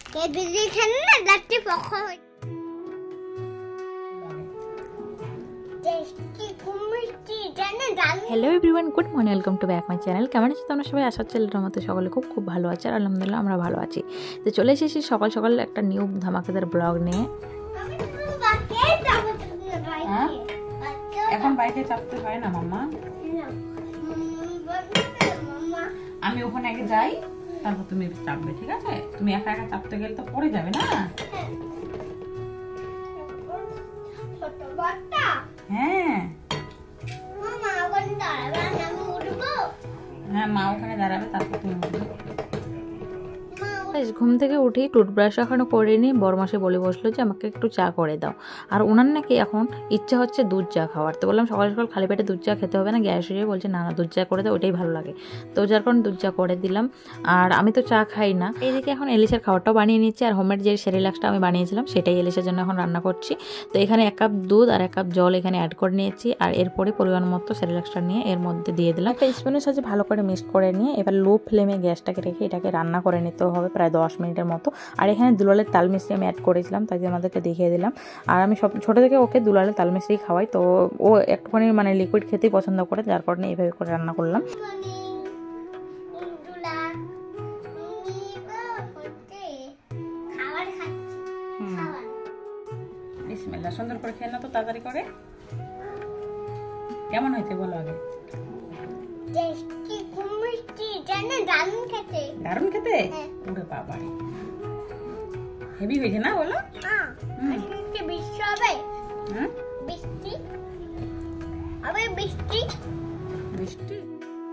Hello everyone, good morning, welcome to back my channel. কেমন আছো তোমরা সবাই? আশা চ্যানেলের মতো সকলে খুব ভালো আছে, আর আলহামদুলিল্লাহ আমরা ভালো আছি। তো চলে এসেছি সকাল সকাল একটা নিউ ধামাকাদার ব্লগ নিয়ে। এখন বাইকে চাপতে হয় না মাম্মা, আমি ওখানে আগে যাই, তারপর তুমি চাপবে, ঠিক আছে? তুমি একা একা চাপতে গেলে তো পড়ে যাবে না। হ্যাঁ হ্যাঁ, মা ওখানে দাঁড়াবে, তারপর তুমি উঠবে। ঘুম থেকে উঠেই টুথব্রাশ এখনো করিনি, বরমাসে বলে বসলো যে আমাকে একটু চা করে দাও। আর ওনার নাকি এখন ইচ্ছা হচ্ছে দুধ চা খাওয়ার। তো বললাম সকাল সকাল খালি পেটে দুধ চা খেতে হবে না, গ্যাস হয়ে বলছে না দুধ চা করে দাও, ওইটাই ভালো লাগে। তো যার কারণে দুধ চা করে দিলাম। আর আমি তো চা খাই না। এইদিকে এখন এলিশার খাবারটাও বানিয়ে নিচ্ছি, আর হোমমেড যে সেরিল্যাক্সটা আমি বানিয়েছিলাম সেটাই এলিশার জন্য এখন রান্না করছি। তো এখানে 1 কাপ দুধ আর 1 কাপ জল এখানে অ্যাড করে নিয়েছি, আর এরপরে পরিমাণ মতো সেরিল্যাক্সটা নিয়ে এর মধ্যে দিয়ে দিলাম। একটা স্পুনের সাহায্যে ভালো করে মিক্স করে নিয়ে এবার লো ফ্লেমে গ্যাসটাকে রেখে এটাকে রান্না করে নিতে হবে প্রায় 10 মিনিটের মতো। আর এখানে দুলালের তাল মিষ্টি আমি অ্যাড করেছিলাম, তাই আমাদেরকে দেখিয়ে দিলাম। আর আমি সব ছোটো থেকে ওকে দুলালের তাল মিষ্টি খাওয়াই, তো ও একটুখানি মানে লিকুইড খেতেই পছন্দ করে, যার কারণে এইভাবে করে রান্না করলাম। বিসমিল্লাহ, সুন্দর করে খেয়ে নাও তো তাড়াতাড়ি করে। কেমন হয়েছে বলো আগে? দারুণ খেতে। ওরে বাবা, হেভি হয়েছে না বলো?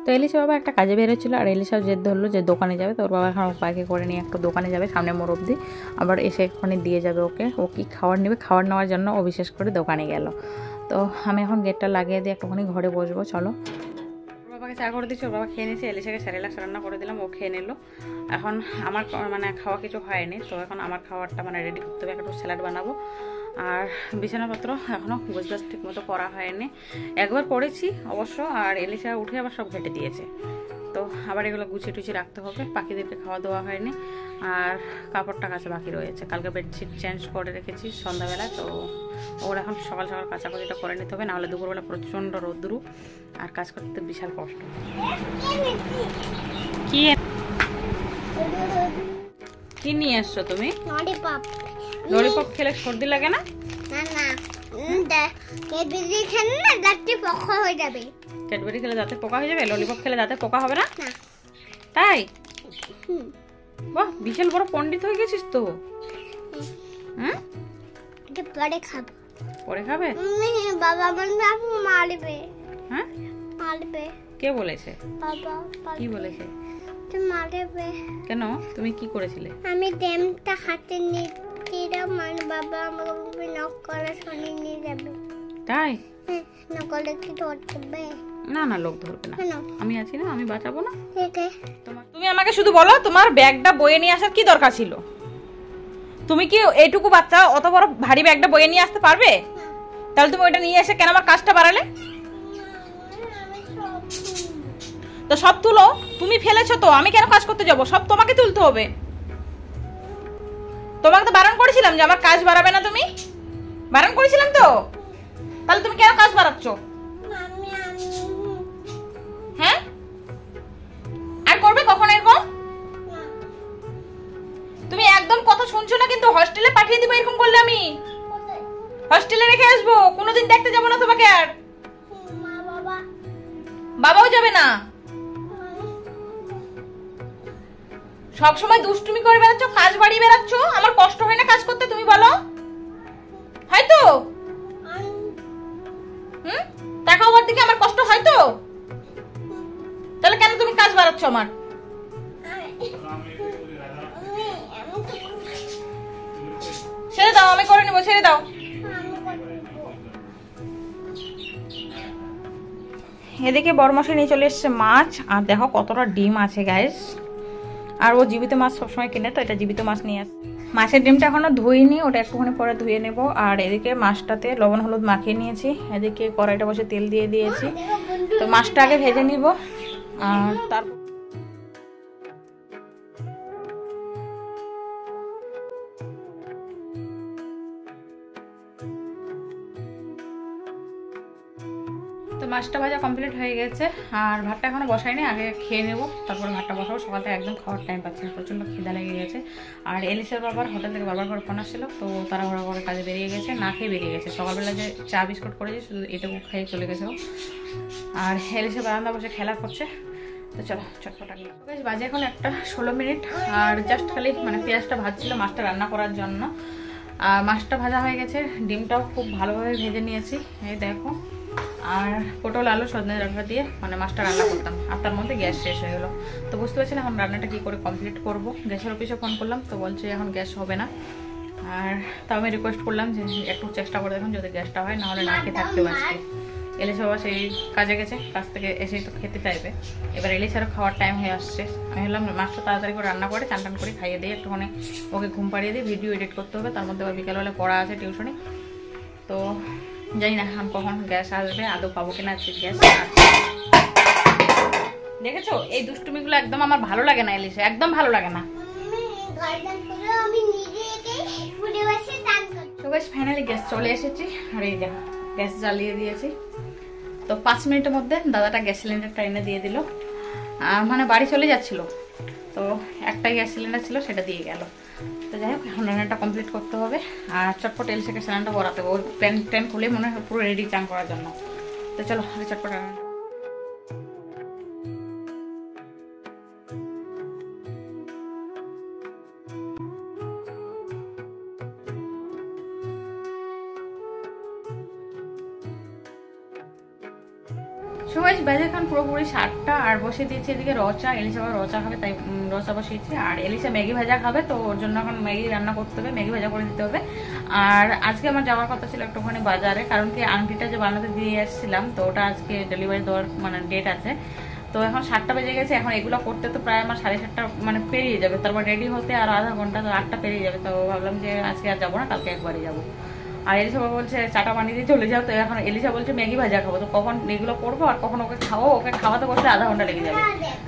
তো এলিশা বাবা একটা কাজে বেরোচ্ছিল, আর এলিশাও জেদ ধরলো যে দোকানে যাবে। তো ওর বাবা এখন বাইকে করে নিয়ে একটা দোকানে যাবে সামনে মোড় অব্দি, আবার এসে এখানে দিয়ে যাবে ওকে। ও কি খাবার নেবে, খাবার নেওয়ার জন্য ও বিশেষ করে দোকানে গেল। তো আমি এখন গেটটা লাগিয়ে দিয়ে একটুখানি ঘরে বসবো। চলো, বাবাকে চা করে দিচ্ছি, ওর বাবা খেয়ে নিয়েছে। এলিশাকে সেরিল্যাক্স রান্না করে দিলাম, ও খেয়ে নিল। এখন আমার মানে খাওয়া কিছু হয়নি, তো এখন আমার খাবারটা মানে রেডি করতে হবে। একটু স্যালাড বানাবো। আর বিছানাপত্র এখনও গোছগাছ ঠিক মতো করা হয়নি, একবার করেছি অবশ্য। আর এলিশা উঠে আবার সব ঘেটে দিয়েছে, তো আবার এগুলো গুছিয়ে টুছিয়ে রাখতে হবে। পাখিদেরকে খাওয়া দাওয়া হয়নি, আর কাপড়টা কাছে বাকি রয়েছে। কালকে বেডশিট চেঞ্জ করে রেখেছি সন্ধ্যাবেলা, তো ওর এখন সকাল সকাল কাচাকুচিটা করে নিতে হবে, নাহলে দুপুরবেলা প্রচণ্ড রোদ্রু আর কাজ করতে বিশাল কষ্ট। কি কি নিয়ে আসছো তুমি? ললিপপ খেলে সর্দি লাগে না? ক্যাডবেরি খেলে দাঁতে পোকা হয়ে যাবে, ললিপপ খেলে দাঁতে পোকা হবে না? তাই? বাহ, বিশাল বড় পণ্ডিত হয়ে গেছিস তো। হ্যাঁ, পরে খাবো। পরে খাবে? বাবা মারবে। হ্যাঁ, মারবে। কে বলেছে? বাবা। কি বলেছে? মারবে। কেন, তুমি কি করেছিলে? আমি ডেমটা হাতে নিচ্ছিলাম, মানে বাবা আমাকে নক করে শুনে নিয়ে যাবে। তাই? নকলে কি ধরবে? না না, লোক ধরবে না, আমি আছি না, আমি বাঁচাবো না। তুমি আমাকে শুধু বলো, তোমার ব্যাগটা বয়ে নিয়ে আসার কি দরকার ছিল? তুমি কি এইটুকু বাচ্চা অত বড় ভারী ব্যাগটা বয়ে নিয়ে আসতে পারবে? তাহলে তুমি ওইটা নিয়ে এসে কেন আমার কাজটা বাড়ালে? তো সব তুলো, তুমি ফেলেছো তো, আমি কেন কাজ করতে যাব? সব তোমাকে তুলতে হবে। তোমাকে তো বারণ করেছিলাম যে আমার কাজ বাড়াবে না, তুমি বারণ করেছিলাম তো, তাহলে তুমি কেন কাজ বাড়াচ্ছ? হ্যাঁ, আর করবে কখন এরকম? তুমি একদম কথা শুনছো না, কিন্তু হস্টেলে পাঠিয়ে দিব এরকম করলে। আমি হস্টেলে রেখে আসবো, কোনোদিন দেখতে যাবো না তোমাকে। আর বাবাও যাবে না। সবসময় দুষ্টুমি করে বেড়াচ্ছ, কাজ বাড়িয়ে বেড়াচ্ছ। আমার কষ্ট হয় না কাজ করতে, তুমি বলো? হয়তো টাকা ওভার দিকে আমার কষ্ট হয়তো, তাহলে কেন তুমি কাজ বাড়াচ্ছ আমার? ছেড়ে দাও, আমি করে নেবো, ছেড়ে দাও। এদিকে বড়মশাই নিয়ে চলে এসছে মাছ, আর দেখো কতটা ডিম আছে গাইস। আর ও জীবিত মাছ সবসময় কিনে, তো এটা জীবিত মাছ নিয়ে আসে। মাছের ডিমটা এখনো ধুইনি, ওটা একটুখানি পরে ধুয়ে নেব। আর এদিকে মাছটাতে লবণ হলুদ মাখিয়ে নিয়েছি, এদিকে কড়াইটা বসে তেল দিয়ে দিয়েছি। তো মাছটা আগে ভেজে নিব, আর তারপর মাছটা ভাজা কমপ্লিট হয়ে গেছে, আর ভাতটা এখনো বসাইনি, আগে খেয়ে নেবো তারপর ভাতটা বসাবো। সকাল থেকে একদম খাওয়ার টাইম পাচ্ছি না, প্রচণ্ড খিদা লেগে গেছে। আর এলিসার বাবার হোটেল থেকে বারবার করে ফোন আসছিল, তো তারা ঘোরা করে কাজে বেরিয়ে গেছে, না খেয়ে বেরিয়ে গেছে। সকালবেলা যে চা বিস্কুট করেছে শুধু এটুকু খেয়ে চলে গেছে। আর এলিসা বারান্দা বসে খেলা করছে। তো চলো চটপটা নিয়ে বেশ, বাজে এখন 1:16। আর জাস্ট খালি মানে পেঁয়াজটা ভাজছিল মাছটা রান্না করার জন্য। আর মাছটা ভাজা হয়ে গেছে, ডিমটাও খুব ভালোভাবে ভেজে নিয়েছি, এই দেখো। আর পটল আলু সজনে ডাঁটা দিয়ে মানে মাছটা রান্না করতাম, আর তার মধ্যে গ্যাস শেষ হয়ে গেলো। তো বুঝতে পারছি না এখন রান্নাটা কী করে কমপ্লিট করবো। গ্যাসের অফিসে ফোন করলাম, তো বলছে এখন গ্যাস হবে না। আর তাও আমি রিকোয়েস্ট করলাম যে একটু চেষ্টা করে দেখুন যদি গ্যাসটা হয়, নাহলে না খেয়ে থাকতে পারছি। এলিসা বাবা সেই কাজে গেছে, কাজ থেকে এসেই তো খেতে চাইবে। এবার এলিসারও খাওয়ার টাইম হয়ে আসছে। আমি ভাবলাম মাছটা তাড়াতাড়ি করে রান্না করে চান টান করে খাইয়ে দিই, একটুখানি ওকে ঘুম পাড়িয়ে দিই, ভিডিও এডিট করতে হবে, তার মধ্যে আবার বিকেলবেলা পড়া আছে টিউশনে। তো জানি না এখন কখন গ্যাস আসবে, আদৌ পাবো কিনা গ্যাস। দেখেছো এই দুষ্টুমিগুলো একদম আমার ভালো লাগে না এলিসা, একদম ভালো লাগে না। তো গাইস ফাইনালি গ্যাস চলে এসেছি, আর এই দেখো গ্যাস জ্বালিয়ে দিয়েছি। তো 5 মিনিটের মধ্যে দাদাটা গ্যাস সিলিন্ডারটা এনে দিয়ে দিল। মানে বাড়ি চলে যাচ্ছিল, তো একটাই গ্যাস সিলিন্ডার ছিল, সেটা দিয়ে গেল। তো যাই হোক এখন রান্নাটা কমপ্লিট করতে হবে, আর চটপট এলিসাকে স্নানটা করাতে হবে। ওর প্যান্ট ট্যান্ট খুলে মনে হয় পুরো রেডি চান করার জন্য। তো চলো চটপট রান্না। সবাই বাজে এখন পুরোপুরি 7টা, আর বসে দিয়েছি এদিকে রচা। এলিসা আবার রচা খাবে, তাই রচা বসিয়েছি। আর এলিসা ম্যাগি ভাজা খাবে, তো ওর জন্য এখন ম্যাগি রান্না করতে হবে, ম্যাগি ভাজা করে দিতে হবে। আর আজকে আমার যাওয়ার কথা ছিল একটুখানি বাজারে, কারণ কি আংটিটা যে বানাতে দিয়ে এসেছিলাম, তো ওটা আজকে ডেলিভারি দেওয়ার মানে ডেট আছে। তো এখন 7টা বেজে গেছে, এখন এগুলো করতে তো প্রায় আমার 7:30 মানে পেরিয়ে যাবে, তারপর রেডি হতে আর আধা ঘন্টা, তো 8টা পেরিয়ে যাবে। তো ভাবলাম যে আজকে আর যাবো না, কালকে একবারই যাবো। আর এলিসা বাবা বলছে চাটা বানিয়ে দিয়ে চলে যাও। তো এখন এলিসা বলছে ম্যাগি ভাজা খাবো, তো কখন এগুলো করবো আর কখন ওকে খাবো, ওকে খাওয়াতে বসলে আধা ঘন্টা লেগে যাবে।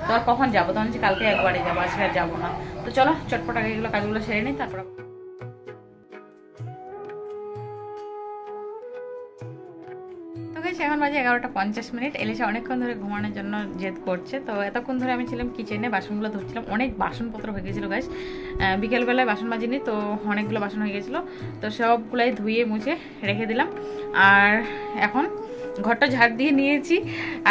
তো আর কখন যাবো, তখন কালকে একবারই যাবো, আজকে আর যাবো না। তো চলো চটপট আগে এগুলো কাজগুলো সেরে নিই, তারপর এখন বাজে 11:50। এলিসা অনেকক্ষণ ধরে ঘুমানোর জন্য জেদ করছে। তো এতক্ষণ ধরে আমি ছিলাম কিচেনে, বাসনগুলো ধুচ্ছিলাম। অনেক বাসনপত্র হয়ে গেছিলো গাইস, বিকেলবেলায় বাসন মাজিনি, তো অনেকগুলো বাসন হয়ে গেছিলো। তো সবগুলাই ধুয়ে মুছে রেখে দিলাম। আর এখন ঘরটা ঝাড় দিয়ে নিয়েছি।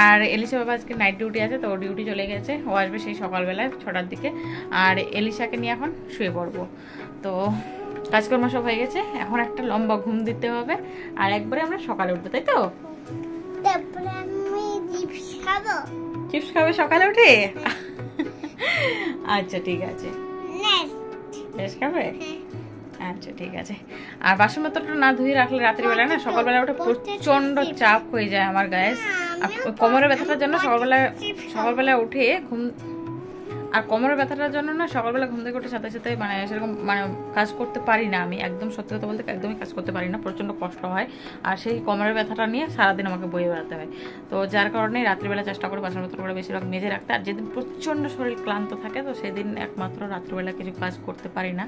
আর এলিসা বাবা আজকে নাইট ডিউটি আছে, তো ডিউটি চলে গেছে, ও আসবে সেই সকালবেলায় 6টার দিকে। আর এলিসাকে নিয়ে এখন শুয়ে পড়বো। তো কাজকর্ম সব হয়ে গেছে, এখন একটা লম্বা ঘুম দিতে হবে, আর একবারে আমরা সকালে উঠবো, তাই তো? তারপরে আমি চিপস খাবো। চিপস খাবে সকালে উঠে? আচ্ছা ঠিক আছে, বেশ খাবে। আচ্ছা ঠিক আছে। আর বাসনপত্রটা না ধুয়ে রাখলে রাত্রিবেলা না সকালবেলা উঠে প্রচন্ড চাপ হয়ে যায় আমার গায়ে। কোমরের ব্যথাটার জন্য সকালবেলা উঠে ঘুম, আর কোমরের ব্যথাটার জন্য না সকালবেলা ঘুম থেকে উঠে সাথে সাথে মানে সেরকম মানে কাজ করতে পারি না আমি, একদম সত্যি কথা বলতে একদমই কাজ করতে পারি না, প্রচণ্ড কষ্ট হয়। আর সেই কোমরের ব্যথাটা নিয়ে সারাদিন আমাকে বয়ে বেড়াতে হয়। তো যার কারণে রাত্রিবেলা চেষ্টা করি বাসনপত্রগুলো বেশিরভাগ মেজে রাখতে। আর যেদিন প্রচণ্ড শরীর ক্লান্ত থাকে, তো সেদিন একমাত্র রাত্রিবেলা কিছু কাজ করতে পারি না,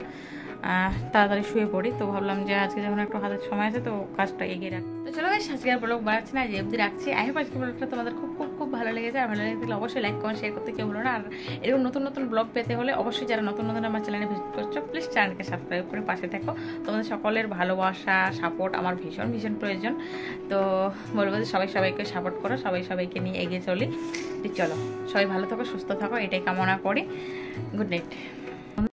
তাড়াতাড়ি শুয়ে পড়ি। তো ভাবলাম যে আজকে যখন একটু হাতের সময় আছে, তো কাজটা এগিয়ে রাখি। তো চলো ভাই আজকে আর ব্লগ বাড়াচ্ছি না, যে অবধি রাখছি। আই হোপ আজকে ব্লগটা তোমাদের খুব খুব খুব ভালো লেগেছে। আর ভালো লেগে থাকলে অবশ্যই লাইক কমেন্ট শেয়ার করতে কেউ হলো না। আর এরকম নতুন নতুন ব্লগ পেতে হলে অবশ্যই যারা নতুন নতুন আমার চ্যানেলে ভিজিট করছো, প্লিজ চ্যানেলকে সাবস্ক্রাইব করে পাশে থাকো। তোমাদের সকলের ভালোবাসা সাপোর্ট আমার ভীষণ ভীষণ প্রয়োজন। তো বলবো যে সবাইকে সাপোর্ট করো, সবাইকে নিয়ে এগিয়ে চলি। চলো সবাই ভালো থাকো, সুস্থ থাকো, এটাই কামনা করি। Good night.